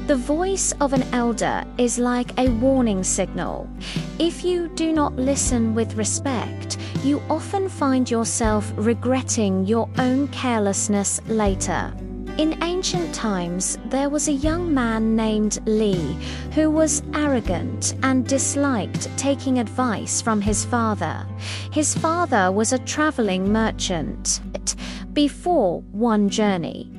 The voice of an elder is like a warning signal. If you do not listen with respect, you often find yourself regretting your own carelessness later. In ancient times, there was a young man named Li who was arrogant and disliked taking advice from his father. His father was a traveling merchant. Before one journey,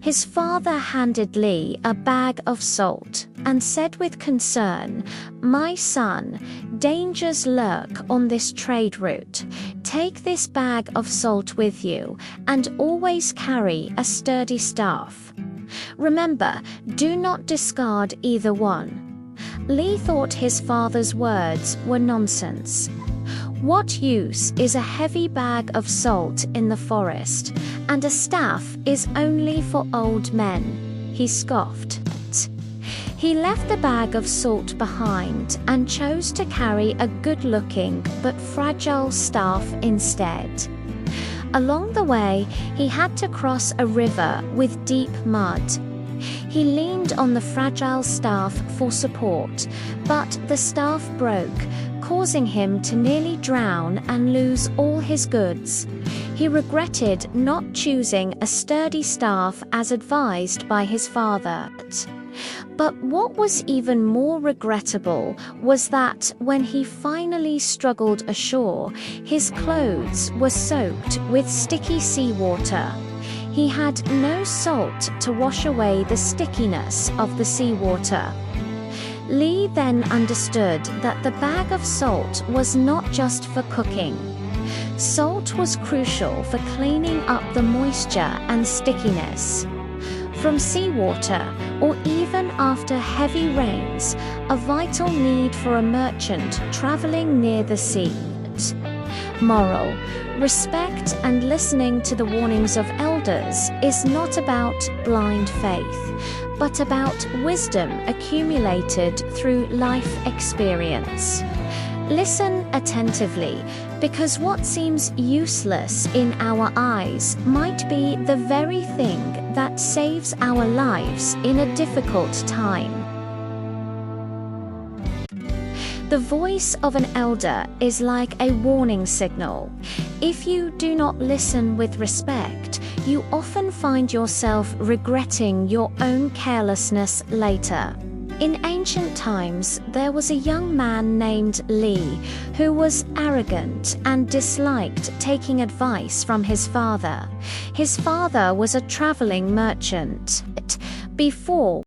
his father handed Li a bag of salt and said with concern, "My son, dangers lurk on this trade route. Take this bag of salt with you and always carry a sturdy staff. Remember, do not discard either one." Li thought his father's words were nonsense. What use is a heavy bag of salt in the forest, and a staff is only for old men? He scoffed. He left the bag of salt behind and chose to carry a good-looking but fragile staff instead. Along the way, he had to cross a river with deep mud. He leaned on the fragile staff for support, but the staff broke, causing him to nearly drown and lose all his goods. He regretted not choosing a sturdy staff as advised by his father. But what was even more regrettable was that when he finally struggled ashore, his clothes were soaked with sticky seawater. He had no salt to wash away the stickiness of the seawater. Li then understood that the bag of salt was not just for cooking. Salt was crucial for cleaning up the moisture and stickiness from seawater, or even after heavy rains, a vital need for a merchant traveling near the sea. Moral: respect and listening to the warnings of elders is not about blind faith, but about wisdom accumulated through life experience. Listen attentively, because what seems useless in our eyes might be the very thing that saves our lives in a difficult time. The voice of an elder is like a warning signal. If you do not listen with respect, you often find yourself regretting your own carelessness later. In ancient times, there was a young man named Li who was arrogant and disliked taking advice from his father. His father was a traveling merchant. Before